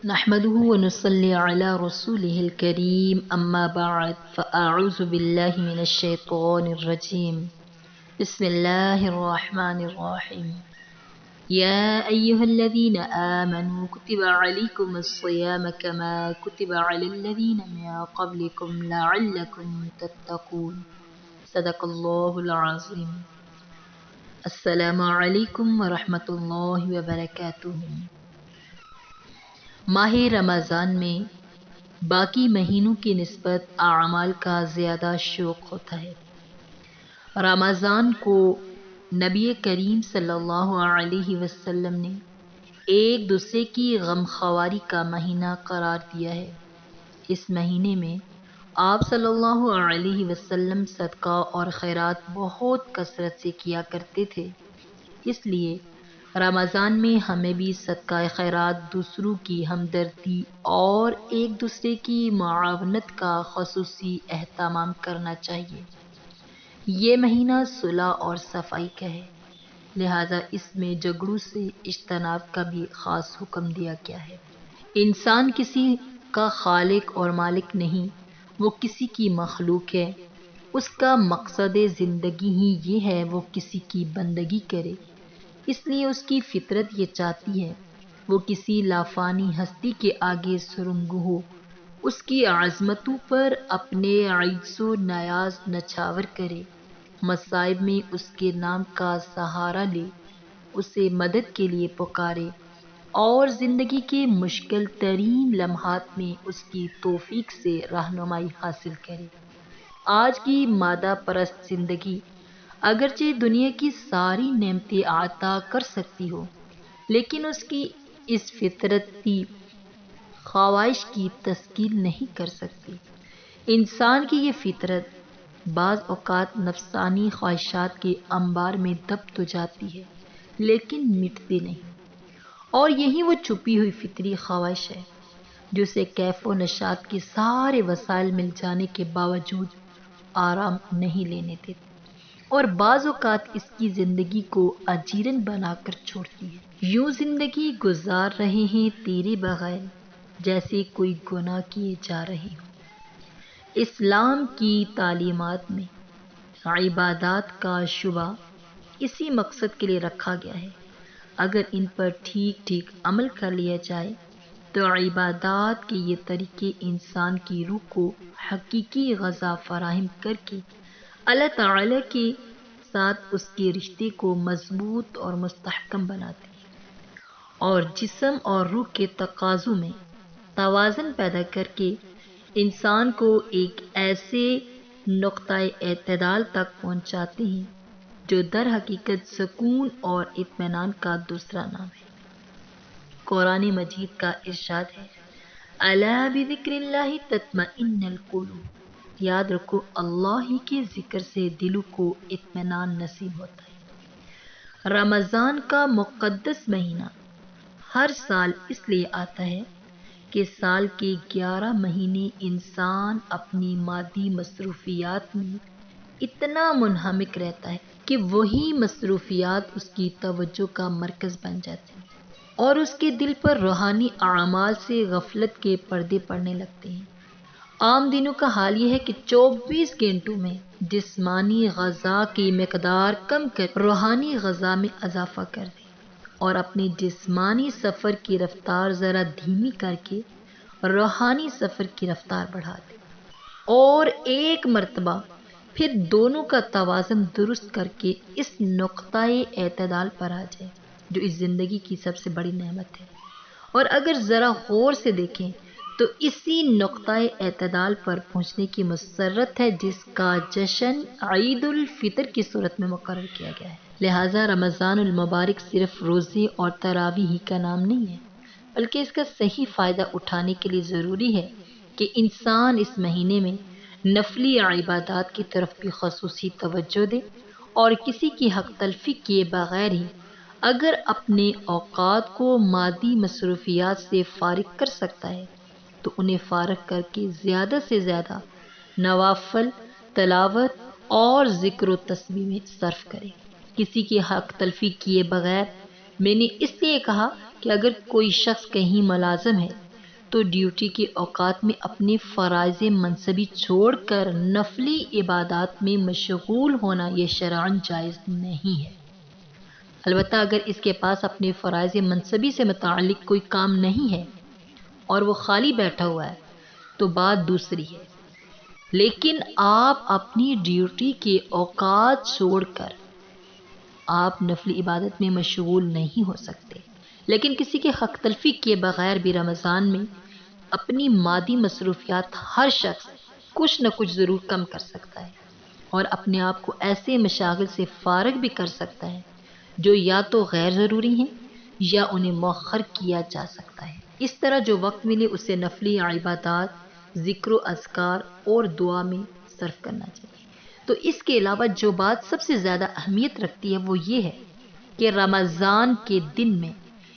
نحمده ونصلي على رسوله الكريم أما بعد فأعوذ بالله من الشيطان الرجيم بسم الله الرحمن الرحيم يا أيها الذين آمنوا كتب عليكم الصيام كما كتب على الذين من قبلكم لعلكم تتقون صدق الله العظيم السلام علیکم ورحمۃ اللہ وبرکاتہ۔ ماہ رمضان میں باقی مہینوں کی نسبت اعمال کا زیادہ شوق ہوتا ہے۔ رمضان کو نبی کریم صلی اللہ علیہ وسلم نے ایک دوسرے کی غمخواری کا مہینہ قرار دیا ہے۔ اس مہینے میں آپ صلی اللہ علیہ وسلم صدقہ اور خیرات بہت کثرت سے کیا کرتے تھے، اس لیے رمضان میں ہمیں بھی صدقہ خیرات، دوسروں کی ہمدردی اور ایک دوسرے کی معاونت کا خصوصی اہتمام کرنا چاہیے۔ یہ مہینہ صلح اور صفائی کا ہے، لہذا اس میں جھگڑوں سے اجتناب کا بھی خاص حکم دیا گیا ہے۔ انسان کسی کا خالق اور مالک نہیں، وہ کسی کی مخلوق ہے۔ اس کا مقصد زندگی ہی یہ ہے وہ کسی کی بندگی کرے، اس لیے اس کی فطرت یہ چاہتی ہے وہ کسی لافانی ہستی کے آگے سرنگوں ہو، اس کی عظمتوں پر اپنے عجز و نیاز نچھاور کرے، مصائب میں اس کے نام کا سہارا لے، اسے مدد کے لیے پکارے اور زندگی کے مشکل ترین لمحات میں اس کی توفیق سے رہنمائی حاصل کرے۔ آج کی مادہ پرست زندگی اگرچہ دنیا کی ساری نعمتیں عطا کر سکتی ہو، لیکن اس کی اس فطرتی خواہش کی تسکین نہیں کر سکتی۔ انسان کی یہ فطرت بعض اوقات نفسانی خواہشات کے انبار میں دب تو جاتی ہے لیکن مٹتی نہیں، اور یہی وہ چھپی ہوئی فطری خواہش ہے جو اسے کیف و نشاط کے سارے وسائل مل جانے کے باوجود آرام نہیں لینے دیتی، اور بعض اوقات اس کی زندگی کو اجیرن بنا کر چھوڑتی ہے۔ یوں زندگی گزار رہے ہیں تیرے بغیر، جیسے کوئی گناہ کیے جا رہے ہوں۔ اسلام کی تعلیمات میں عبادات کا شعبہ اسی مقصد کے لیے رکھا گیا ہے۔ اگر ان پر ٹھیک ٹھیک عمل کر لیا جائے تو عبادات کے یہ طریقے انسان کی روح کو حقیقی غذا فراہم کر کے اللہ تعالی کے ساتھ اس کے رشتے کو مضبوط اور مستحکم بناتی ہے، اور جسم اور روح کے تقاضوں میں توازن پیدا کر کے انسان کو ایک ایسے نقطۂ اعتدال تک پہنچاتے ہیں جو در حقیقت سکون اور اطمینان کا دوسرا نام ہے۔ قرآن مجید کا ارشاد ہے، الا بذکر اللہ تطمئن القلوب، یاد رکھو اللہ ہی کے ذکر سے دلوں کو اطمینان نصیب ہوتا ہے۔ رمضان کا مقدس مہینہ ہر سال اس لیے آتا ہے کہ سال کے 11 مہینے انسان اپنی مادی مصروفیات میں اتنا منہمک رہتا ہے کہ وہی مصروفیات اس کی توجہ کا مرکز بن جاتی ہیں اور اس کے دل پر روحانی اعمال سے غفلت کے پردے پڑنے لگتے ہیں۔ عام دنوں کا حال یہ ہے کہ 24 گھنٹوں میں جسمانی غذا کی مقدار کم کر روحانی غذا میں اضافہ کر دیں اور اپنے جسمانی سفر کی رفتار ذرا دھیمی کر کے روحانی سفر کی رفتار بڑھا دیں، اور ایک مرتبہ پھر دونوں کا توازن درست کر کے اس نقطۂ اعتدال پر آ جائے جو اس زندگی کی سب سے بڑی نعمت ہے۔ اور اگر ذرا غور سے دیکھیں تو اسی نقطۂ اعتدال پر پہنچنے کی مسرت ہے جس کا جشن عید الفطر کی صورت میں مقرر کیا گیا ہے۔ لہٰذا رمضان المبارک صرف روزے اور تراویح ہی کا نام نہیں ہے، بلکہ اس کا صحیح فائدہ اٹھانے کے لیے ضروری ہے کہ انسان اس مہینے میں نفلی عبادات کی طرف بھی خصوصی توجہ دے، اور کسی کی حق تلفی کیے بغیر ہی اگر اپنے اوقات کو مادی مصروفیات سے فارغ کر سکتا ہے تو انہیں فارغ کر کے زیادہ سے زیادہ نوافل، تلاوت اور ذکر و تسبیح میں صرف کرے۔ کسی کی حق تلفی کیے بغیر میں نے اس لیے کہا کہ اگر کوئی شخص کہیں ملازم ہے تو ڈیوٹی کے اوقات میں اپنے فرائض منصبی چھوڑ کر نفلی عبادات میں مشغول ہونا یہ شرعاً جائز نہیں ہے۔ البتہ اگر اس کے پاس اپنے فرائض منصبی سے متعلق کوئی کام نہیں ہے اور وہ خالی بیٹھا ہوا ہے تو بات دوسری ہے، لیکن آپ اپنی ڈیوٹی کے اوقات چھوڑ کر آپ نفلی عبادت میں مشغول نہیں ہو سکتے، لیکن کسی کے حق تلفی کیے بغیر بھی رمضان میں اپنی مادی مصروفیات ہر شخص کچھ نہ کچھ ضرور کم کر سکتا ہے اور اپنے آپ کو ایسے مشاغل سے فارغ بھی کر سکتا ہے جو یا تو غیر ضروری ہیں یا انہیں مؤخر کیا جا سکتا ہے۔ اس طرح جو وقت ملے اسے نفلی عبادات، ذکر و اذکار اور دعا میں صرف کرنا چاہیے۔ تو اس کے علاوہ جو بات سب سے زیادہ اہمیت رکھتی ہے وہ یہ ہے کہ رمضان کے دن میں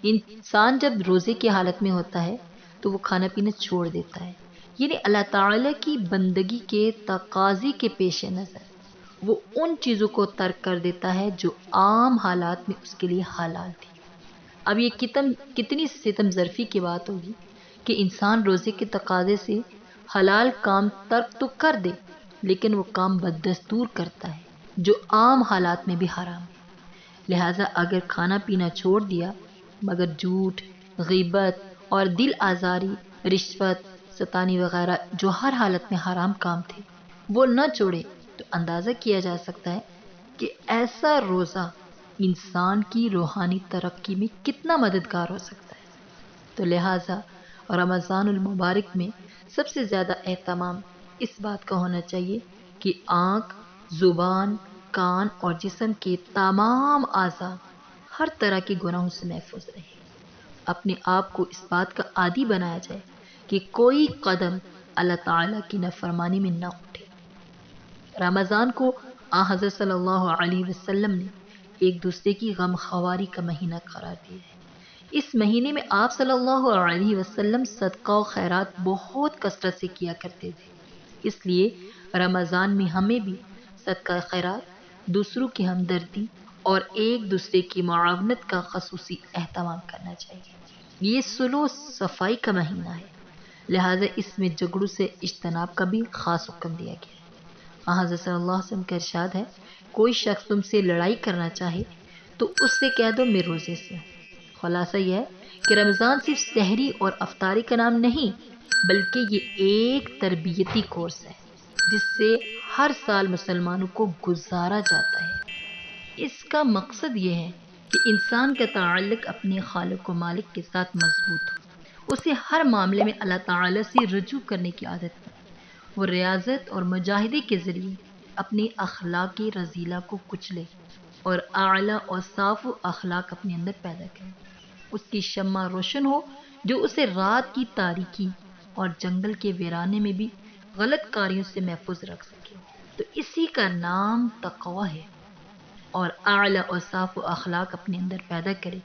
انسان جب روزے کی حالت میں ہوتا ہے تو وہ کھانا پینا چھوڑ دیتا ہے، یعنی اللہ تعالی کی بندگی کے تقاضے کے پیش نظر وہ ان چیزوں کو ترک کر دیتا ہے جو عام حالات میں اس کے لیے حلال تھی۔ اب یہ کتنی ستم ظرفی کی بات ہوگی کہ انسان روزے کے تقاضے سے حلال کام ترک تو کر دے لیکن وہ کام بددستور کرتا ہے جو عام حالات میں بھی حرام ہے۔ لہٰذا اگر کھانا پینا چھوڑ دیا مگر جھوٹ، غیبت اور دل آزاری، رشوت، ستانی وغیرہ جو ہر حالت میں حرام کام تھے وہ نہ چھوڑے تو اندازہ کیا جا سکتا ہے کہ ایسا روزہ انسان کی روحانی ترقی میں کتنا مددگار ہو سکتا ہے۔ تو لہٰذا رمضان المبارک میں سب سے زیادہ اہتمام اس بات کا ہونا چاہیے کہ آنکھ، زبان، کان اور جسم کے تمام اعضاء ہر طرح کے گناہوں سے محفوظ رہیں۔ اپنے آپ کو اس بات کا عادی بنایا جائے کہ کوئی قدم اللہ تعالیٰ کی نافرمانی میں نہ اٹھے۔ رمضان کو حضرت صلی اللہ علیہ وسلم نے ایک دوسرے کی غم خواری کا مہینہ قرار دیا ہے۔ اس مہینے میں آپ صلی اللہ علیہ وسلم صدقہ و خیرات بہت کثرت سے کیا کرتے تھے، اس لیے رمضان میں ہمیں بھی صدقہ خیرات، دوسروں کی ہمدردی اور ایک دوسرے کی معاونت کا خصوصی اہتمام کرنا چاہیے۔ یہ صلح و صفائی کا مہینہ ہے، لہٰذا اس میں جھگڑوں سے اجتناب کا بھی خاص حکم دیا گیا ہے۔ حضرت صلی اللہ علیہ وسلم کا ارشاد ہے، کوئی شخص تم سے لڑائی کرنا چاہے تو اس سے کہہ دو میں روزے سے ہوں۔ خلاصہ یہ ہے کہ رمضان صرف سحری اور افطاری کا نام نہیں بلکہ یہ ایک تربیتی کورس ہے جس سے ہر سال مسلمانوں کو گزارا جاتا ہے۔ اس کا مقصد یہ ہے کہ انسان کا تعلق اپنے خالق و مالک کے ساتھ مضبوط ہو، اسے ہر معاملے میں اللہ تعالی سے رجوع کرنے کی عادت ہو، وہ ریاضت اور مجاہدے کے ذریعے اپنے اخلاق رذیلہ کو کچلے اور اعلیٰ اور صاف و اخلاق اپنے اندر پیدا کرے، اس کی شمع روشن ہو جو اسے رات کی تاریکی اور جنگل کے ویرانے میں بھی غلط کاریوں سے محفوظ رکھ سکے۔ تو اسی کا نام تقوی ہے، اور اعلیٰ اور صاف و اخلاق اپنے اندر پیدا کرے،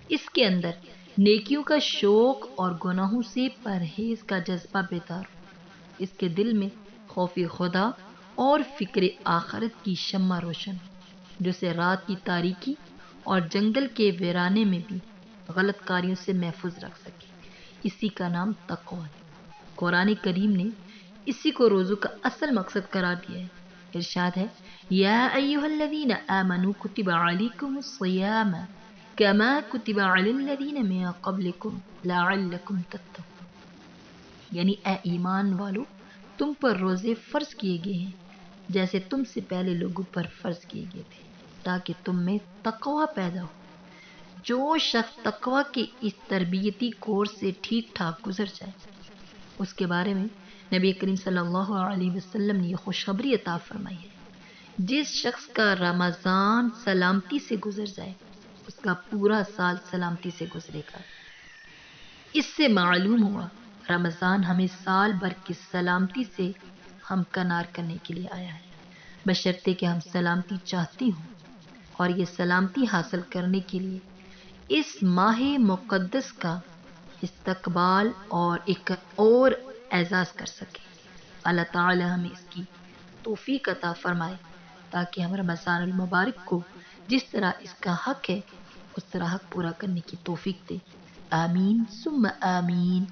اس کے اندر نیکیوں کا شوق اور گناہوں سے پرہیز کا جذبہ بیدار ہو، اس کے دل میں خوف خدا اور فکر آخرت کی شمع روشن ہو جو اسے رات کی تاریکی اور جنگل کے ویرانے میں بھی غلط کاریوں سے محفوظ رکھ سکے، اسی کا نام تقوی ہے۔ قرآن کریم نے اسی کو روزوں کا اصل مقصد قرار دیا ہے۔ ارشاد ہے، یا ایھا الذین آمنوا کتب علیکم الصیام کما کتب علی الذین من قبلکم لعلکم تتقون، یعنی اے ایمان والو تم پر روزے فرض کیے گئے ہیں جیسے تم سے پہلے لوگوں پر فرض کیے گئے تھے تاکہ تم میں تقوی پیدا ہو۔ جو شخص تقوی کے اس تربیتی کورس سے ٹھیک ٹھاک گزر جائے اس کے بارے میں نبی کریم صلی اللہ علیہ وسلم نے یہ خوشخبری عطا فرمائی ہے، جس شخص کا رمضان سلامتی سے گزر جائے اس کا پورا سال سلامتی سے گزرے گا۔ اس سے معلوم ہوا رمضان ہمیں سال بھر کی سلامتی سے ہمکنار کرنے کے لیے آیا ہے، بشرطے کہ ہم سلامتی چاہتی ہوں اور یہ سلامتی حاصل کرنے کے لیے اس ماہ مقدس کا استقبال اور اعزاز کر سکیں۔ اللہ تعالی ہمیں اس کی توفیق عطا فرمائے تاکہ ہم رمضان المبارک کو جس طرح اس کا حق ہے اس طرح حق پورا کرنے کی توفیق دے۔ آمین ثم آمین۔